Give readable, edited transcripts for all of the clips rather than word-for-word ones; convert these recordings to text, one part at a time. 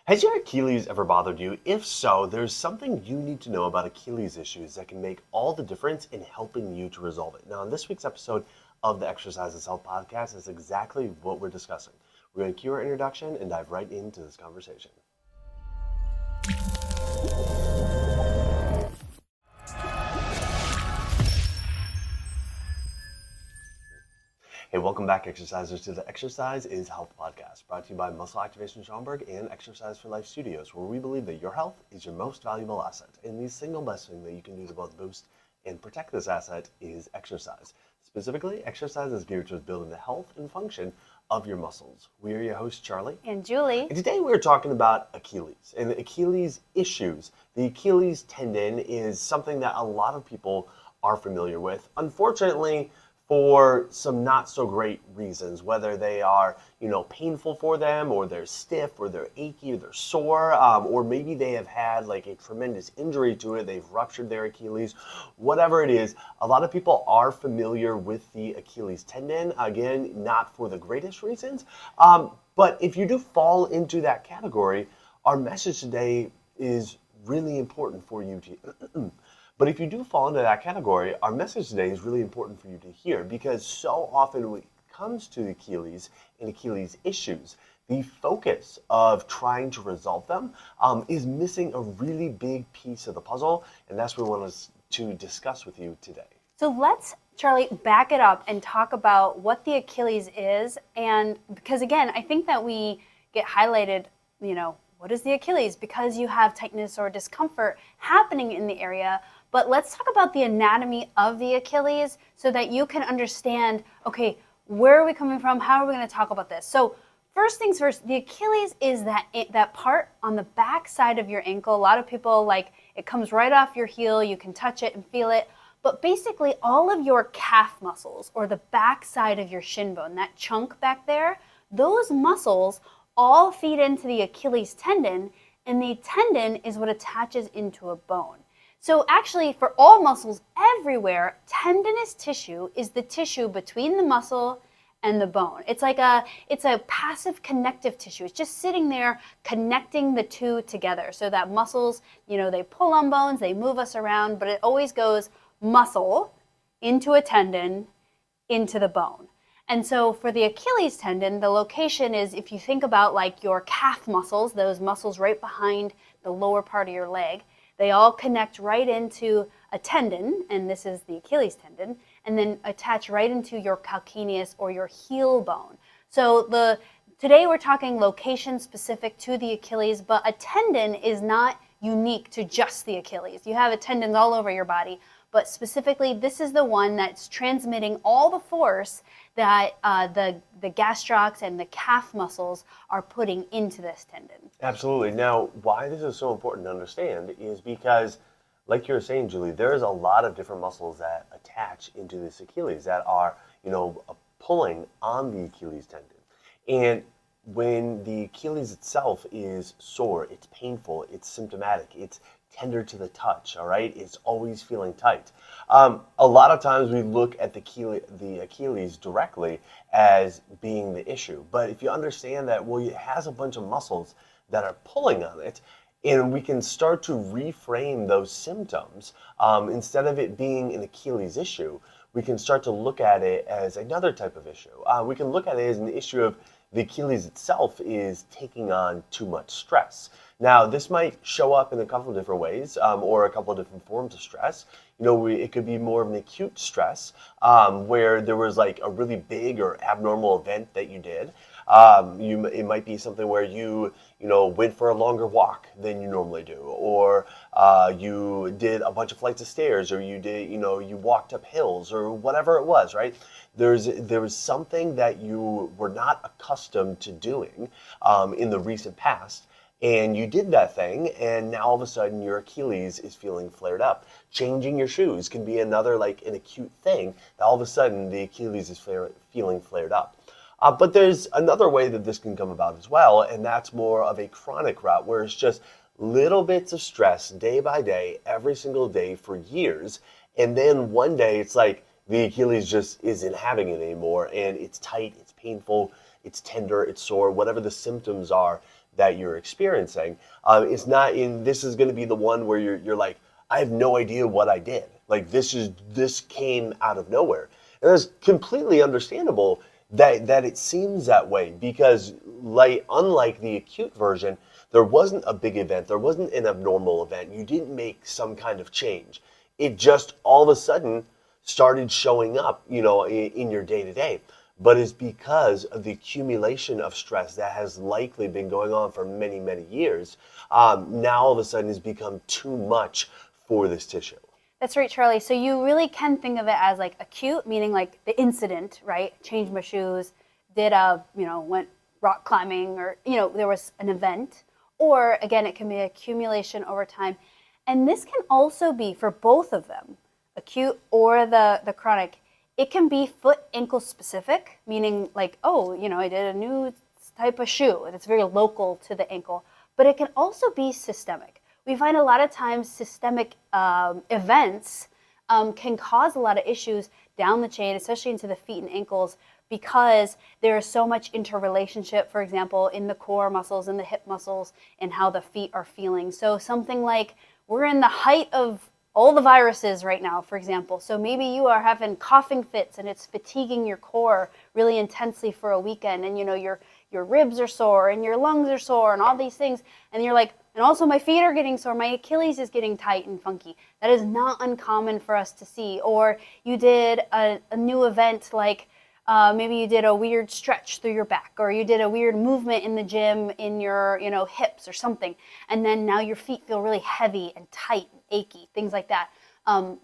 Has your Achilles ever bothered you? If so, there's something you need to know about Achilles issues that can make all the difference in helping you to resolve it. Now, in this week's episode of the Exercise Itself podcast is exactly what we're discussing. We're going to cue our introduction and dive right into this conversation. Hey, welcome back, exercisers, to the Exercise is Health podcast, brought to you by Muscle Activation Schaumburg and Exercise for Life Studios, where we believe that your health is your most valuable asset, and the single best thing that you can do to both boost and protect this asset is exercise. Specifically, exercise is geared towards building the health and function of your muscles. We are your hosts, Charlie and Julie. And today we're talking about Achilles and the Achilles issues. The Achilles tendon is something that a lot of people are familiar with. Unfortunately, for some not so great reasons, whether they are, painful for them, or they're stiff, or they're achy, or they're sore, or maybe they have had like a tremendous injury to it, they've ruptured their Achilles, whatever it is. A lot of people are familiar with the Achilles tendon, again, not for the greatest reasons, but if you do fall into that category, our message today is really important for you to But if you do fall into that category, our message today is really important for you to hear, because so often when it comes to Achilles and Achilles issues, the focus of trying to resolve them is missing a really big piece of the puzzle, and that's what we want to discuss with you today. So let's, Charlie, back it up and talk about what the Achilles is. And because again, I think that we get highlighted, what is the Achilles? Because you have tightness or discomfort happening in the area. But let's talk about the anatomy of the Achilles so that you can understand, okay, where are we coming from? How are we going to talk about this? So first things first, the Achilles is that part on the back side of your ankle. A lot of people, it comes right off your heel. You can touch it and feel it. But basically, all of your calf muscles or the back side of your shin bone, that chunk back there, those muscles all feed into the Achilles tendon, and the tendon is what attaches into a bone. So actually, for all muscles everywhere, tendinous tissue is the tissue between the muscle and the bone. It's a passive connective tissue. It's just sitting there connecting the two together so that muscles, they pull on bones, they move us around, but it always goes muscle into a tendon, into the bone. And so for the Achilles tendon, the location is, if you think about like your calf muscles, those muscles right behind the lower part of your leg, they all connect right into a tendon, and this is the Achilles tendon, and then attach right into your calcaneus or your heel bone. So today we're talking location specific to the Achilles, but a tendon is not unique to just the Achilles. You have tendons all over your body, but specifically this is the one that's transmitting all the force that the gastrocs and the calf muscles are putting into this tendon. Absolutely. Now, why this is so important to understand is because, like you were saying, Julie, there's a lot of different muscles that attach into this Achilles that are, pulling on the Achilles tendon. And when the Achilles itself is sore, it's painful, it's symptomatic, it's tender to the touch, all right? It's always feeling tight. A lot of times we look at the Achilles directly as being the issue. But if you understand that, well, it has a bunch of muscles that are pulling on it, and we can start to reframe those symptoms. Instead of it being an Achilles issue, we can start to look at it as another type of issue. We can look at it as an issue of the Achilles itself is taking on too much stress. Now, this might show up in a couple of different ways, or a couple of different forms of stress. It could be more of an acute stress, where there was like a really big or abnormal event that you did. It might be something where you went for a longer walk than you normally do, or you did a bunch of flights of stairs, or you walked up hills, or whatever it was, right? There was something that you were not accustomed to doing in the recent past, and you did that thing, and now all of a sudden your Achilles is feeling flared up. Changing your shoes can be another an acute thing that all of a sudden the Achilles is feeling flared up. But there's another way that this can come about as well, and that's more of a chronic route, where it's just little bits of stress day by day, every single day for years, and then one day it's like the Achilles just isn't having it anymore, and it's tight, it's painful, it's tender, it's sore, whatever the symptoms are, that you're experiencing. It's not in, this is going to be the one where you're like, I have no idea what I did. Like this came out of nowhere. And it's completely understandable that it seems that way because like unlike the acute version, there wasn't a big event, there wasn't an abnormal event. You didn't make some kind of change. It just all of a sudden started showing up, in your day to day. But it's because of the accumulation of stress that has likely been going on for many, many years. Now all of a sudden has become too much for this tissue. That's right, Charlie. So you really can think of it as like acute, meaning like the incident, right? Changed my shoes, went rock climbing, or, there was an event. Or again, it can be accumulation over time. And this can also be for both of them, acute or the chronic. It can be foot ankle specific, meaning like, oh, I did a new type of shoe that's very local to the ankle. But it can also be systemic. We find a lot of times systemic events can cause a lot of issues down the chain, especially into the feet and ankles, because there is so much interrelationship, for example, in the core muscles and the hip muscles and how the feet are feeling. So something like we're in the height of all the viruses right now, for example. So maybe you are having coughing fits and it's fatiguing your core really intensely for a weekend, and your ribs are sore and your lungs are sore and all these things, and you're like, and also my feet are getting sore, my Achilles is getting tight and funky. That is not uncommon for us to see. Or you did a new event like maybe you did a weird stretch through your back, or you did a weird movement in the gym in your hips or something, and then now your feet feel really heavy and tight and achy, things like that.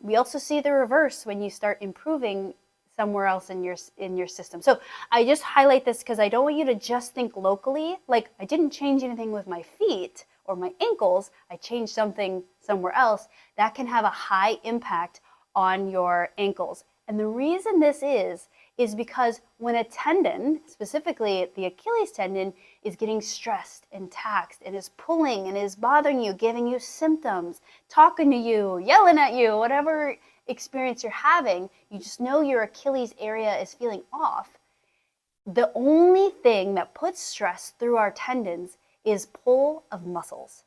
We also see the reverse when you start improving somewhere else in your system. So I just highlight this because I don't want you to just think locally, like I didn't change anything with my feet or my ankles, I changed something somewhere else. That can have a high impact on your ankles. And the reason this is because when a tendon, specifically the Achilles tendon, is getting stressed and taxed and is pulling and is bothering you, giving you symptoms, talking to you, yelling at you, whatever experience you're having, you just know your Achilles area is feeling off. The only thing that puts stress through our tendons is pull of muscles.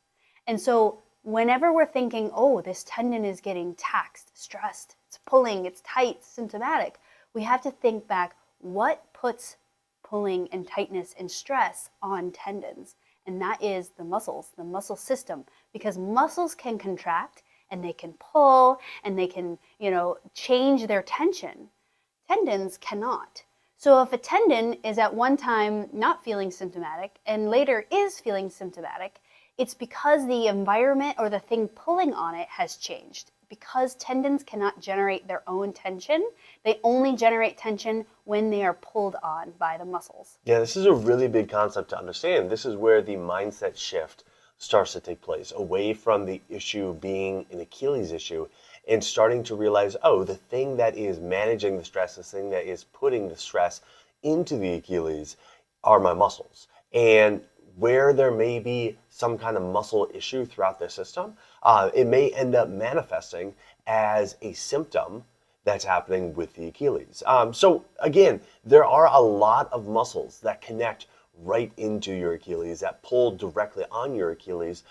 And so whenever we're thinking, oh, this tendon is getting taxed, stressed, it's pulling, it's tight, symptomatic, we have to think back, what puts pulling and tightness and stress on tendons? And that is the muscles, the muscle system, because muscles can contract and they can pull and they can, change their tension. Tendons cannot. So if a tendon is at one time not feeling symptomatic and later is feeling symptomatic, it's because the environment or the thing pulling on it has changed. Because tendons cannot generate their own tension, they only generate tension when they are pulled on by the muscles. Yeah, this is a really big concept to understand. This is where the mindset shift starts to take place, away from the issue being an Achilles issue and starting to realize, oh, the thing that is managing the stress, the thing that is putting the stress into the Achilles are my muscles. And where there may be some kind of muscle issue throughout the system, it may end up manifesting as a symptom that's happening with the Achilles. So again, there are a lot of muscles that connect right into your Achilles, that pull directly on your Achilles,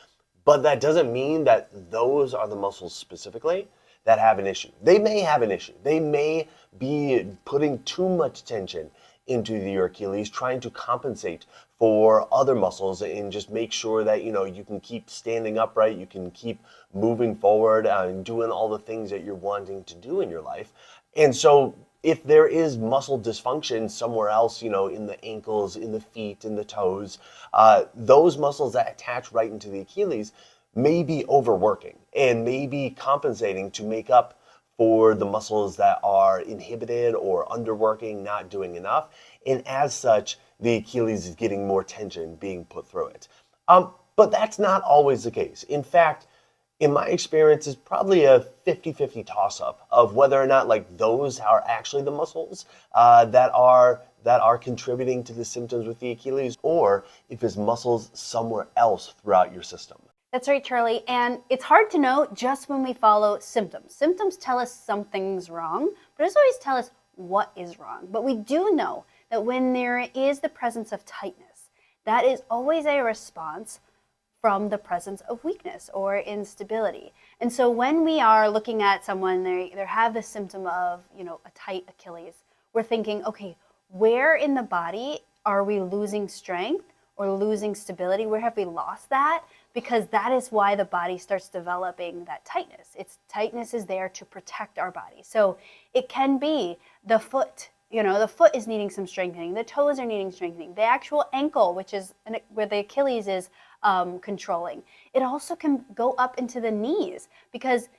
but that doesn't mean that those are the muscles specifically that have an issue. They may have an issue. They may be putting too much tension into your Achilles, trying to compensate for other muscles and just make sure that you can keep standing upright, you can keep moving forward and doing all the things that you're wanting to do in your life. And so if there is muscle dysfunction somewhere else, in the ankles, in the feet, in the toes, those muscles that attach right into the Achilles may be overworking and may be compensating to make up for the muscles that are inhibited or underworking, not doing enough. And as such, the Achilles is getting more tension being put through it. But that's not always the case. In fact, in my experience, it's probably a 50-50 toss-up of whether or not those are actually the muscles that are contributing to the symptoms with the Achilles, or if it's muscles somewhere else throughout your system. That's right, Charlie. And it's hard to know just when we follow symptoms. Symptoms tell us something's wrong, but it doesn't always tell us what is wrong. But we do know that when there is the presence of tightness, that is always a response from the presence of weakness or instability. And so when we are looking at someone, they have the symptom of, a tight Achilles, we're thinking, okay, where in the body are we losing strength or losing stability? Where have we lost that? Because that is why the body starts developing that tightness. Tightness is there to protect our body. So it can be the foot. The foot is needing some strengthening. The toes are needing strengthening. The actual ankle, which is where the Achilles is controlling. It also can go up into the knees because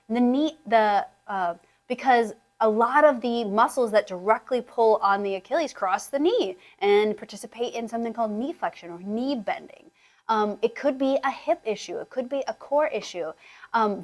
because a lot of the muscles that directly pull on the Achilles cross the knee and participate in something called knee flexion or knee bending. It could be a hip issue. It could be a core issue.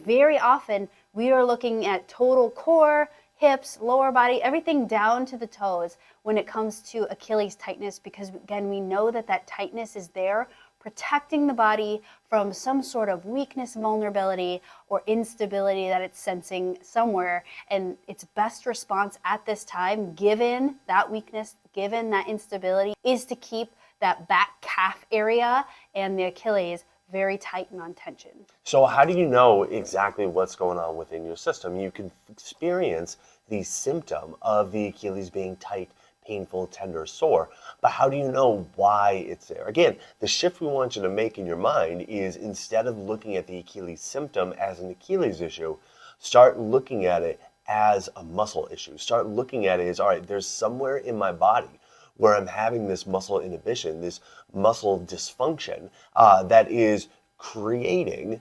Very often, we are looking at total core, hips, lower body, everything down to the toes when it comes to Achilles tightness, because again, we know that tightness is there protecting the body from some sort of weakness, vulnerability, or instability that it's sensing somewhere. And its best response at this time, given that weakness, given that instability, is to keep that back calf area and the Achilles very tight and on tension. So how do you know exactly what's going on within your system? You can experience the symptom of the Achilles being tight, painful, tender, sore, but how do you know why it's there? Again, the shift we want you to make in your mind is, instead of looking at the Achilles symptom as an Achilles issue, start looking at it as a muscle issue. Start looking at it as, all right, there's somewhere in my body where I'm having this muscle inhibition, this muscle dysfunction that is creating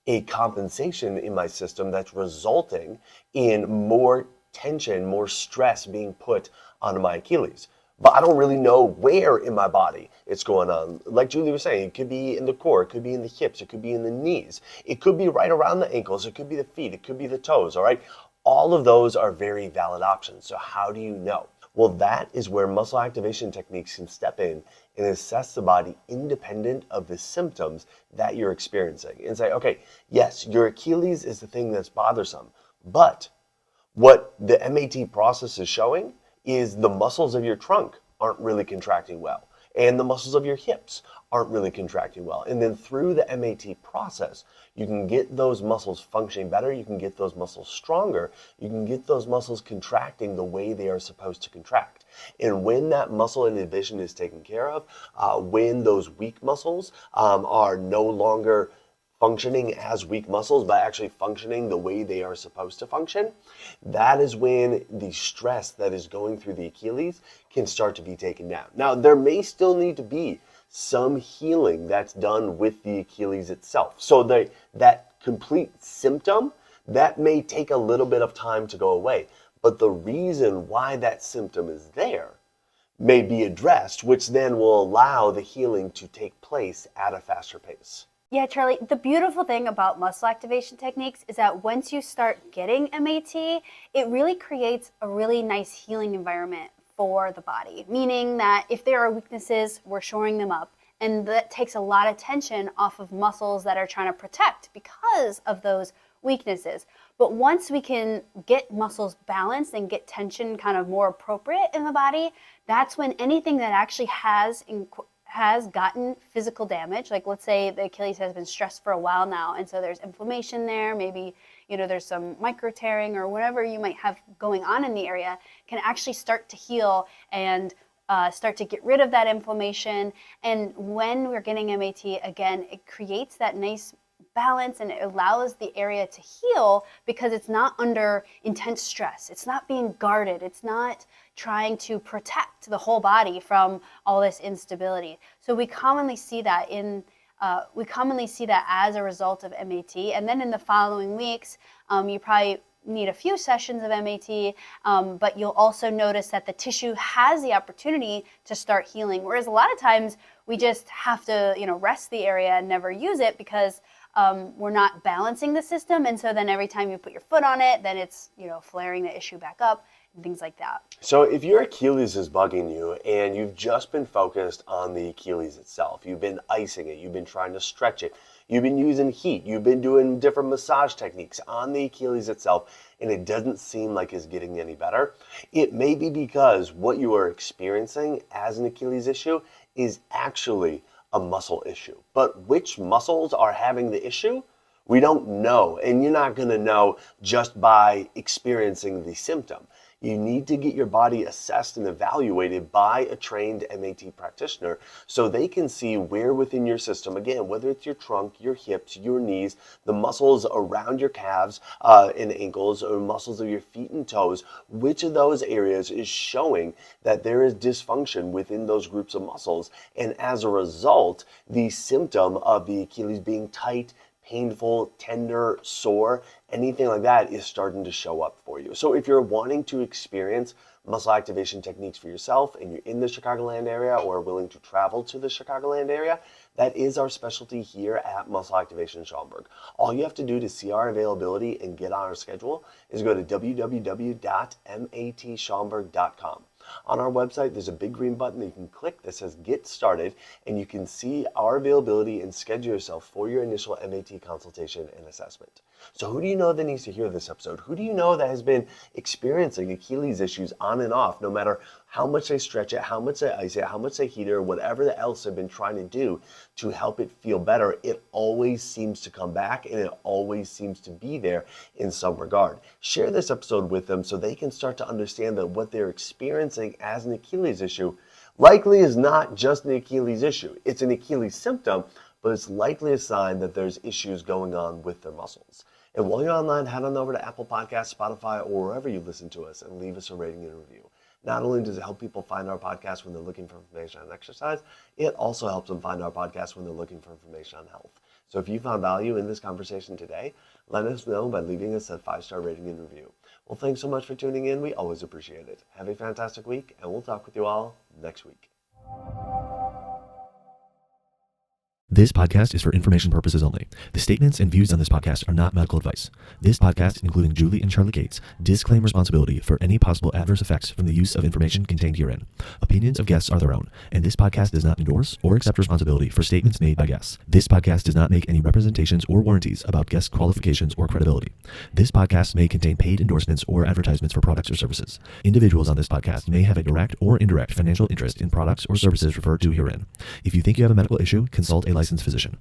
a compensation in my system that's resulting in more tension, more stress being put onto my Achilles. But I don't really know where in my body it's going on. Like Julie was saying, it could be in the core, it could be in the hips, it could be in the knees, it could be right around the ankles, it could be the feet, it could be the toes, all right? All of those are very valid options. So how do you know? Well, that is where muscle activation techniques can step in and assess the body independent of the symptoms that you're experiencing and say, okay, yes, your Achilles is the thing that's bothersome, but what the MAT process is showing is the muscles of your trunk aren't really contracting well, and the muscles of your hips aren't really contracting well. And then through the MAT process, you can get those muscles functioning better, you can get those muscles stronger, you can get those muscles contracting the way they are supposed to contract. And when that muscle inhibition is taken care of, when those weak muscles are no longer functioning as weak muscles, but actually functioning the way they are supposed to function, that is when the stress that is going through the Achilles can start to be taken down. Now, there may still need to be some healing that's done with the Achilles itself. So that complete symptom, that may take a little bit of time to go away. But the reason why that symptom is there may be addressed, which then will allow the healing to take place at a faster pace. Yeah, Charlie, the beautiful thing about muscle activation techniques is that once you start getting MAT, it really creates a really nice healing environment for the body. Meaning that if there are weaknesses, we're shoring them up. And that takes a lot of tension off of muscles that are trying to protect because of those weaknesses. But once we can get muscles balanced and get tension kind of more appropriate in the body, that's when anything that actually has gotten physical damage, like let's say the Achilles has been stressed for a while now, and so there's inflammation there, maybe there's some micro tearing or whatever you might have going on in the area, can actually start to heal and start to get rid of that inflammation. And when we're getting MAT, again, it creates that nice balance and it allows the area to heal because it's not under intense stress. It's not being guarded. It's not trying to protect the whole body from all this instability. So we commonly see that as a result of MAT. And then in the following weeks, you probably need a few sessions of MAT, but you'll also notice that the tissue has the opportunity to start healing. Whereas a lot of times we just have to, rest the area and never use it because we're not balancing the system. And so then every time you put your foot on it, then it's, flaring the issue back up and things like that. So if your Achilles is bugging you and you've just been focused on the Achilles itself, you've been icing it, you've been trying to stretch it, you've been using heat, you've been doing different massage techniques on the Achilles itself, and it doesn't seem like it's getting any better, it may be because what you are experiencing as an Achilles issue is actually a muscle issue. But which muscles are having the issue? We don't know, and you're not going to know just by experiencing the symptom. You need to get your body assessed and evaluated by a trained MAT practitioner so they can see where within your system, again, whether it's your trunk, your hips, your knees, the muscles around your calves and ankles, or muscles of your feet and toes, which of those areas is showing that there is dysfunction within those groups of muscles. And as a result, the symptom of the Achilles being tight, painful, tender, sore, anything like that is starting to show up for you. So if you're wanting to experience muscle activation techniques for yourself and you're in the Chicagoland area or willing to travel to the Chicagoland area, that is our specialty here at Muscle Activation Schaumburg. All you have to do to see our availability and get on our schedule is go to www.matschaumburg.com. On our website, there's a big green button that you can click that says Get Started, and you can see our availability and schedule yourself for your initial MAT consultation and assessment. So who do you know that needs to hear this episode? Who do you know that has been experiencing Achilles issues on and off, no matter how much they stretch it, how much they ice it, how much they heat it, or whatever else they've been trying to do to help it feel better? It always seems to come back, and it always seems to be there in some regard. Share this episode with them so they can start to understand that what they're experiencing as an Achilles issue likely is not just an Achilles issue. It's an Achilles symptom, but it's likely a sign that there's issues going on with their muscles. And while you're online, head on over to Apple Podcasts, Spotify, or wherever you listen to us and leave us a rating and a review. Not only does it help people find our podcast when they're looking for information on exercise, it also helps them find our podcast when they're looking for information on health. So if you found value in this conversation today, let us know by leaving us a 5-star rating and review. Well, thanks so much for tuning in. We always appreciate it. Have a fantastic week, and we'll talk with you all next week. This podcast is for information purposes only. The statements and views on this podcast are not medical advice. This podcast, including Julie and Charlie Gates, disclaim responsibility for any possible adverse effects from the use of information contained herein. Opinions of guests are their own, and this podcast does not endorse or accept responsibility for statements made by guests. This podcast does not make any representations or warranties about guest qualifications or credibility. This podcast may contain paid endorsements or advertisements for products or services. Individuals on this podcast may have a direct or indirect financial interest in products or services referred to herein. If you think you have a medical issue, consult a licensed physician.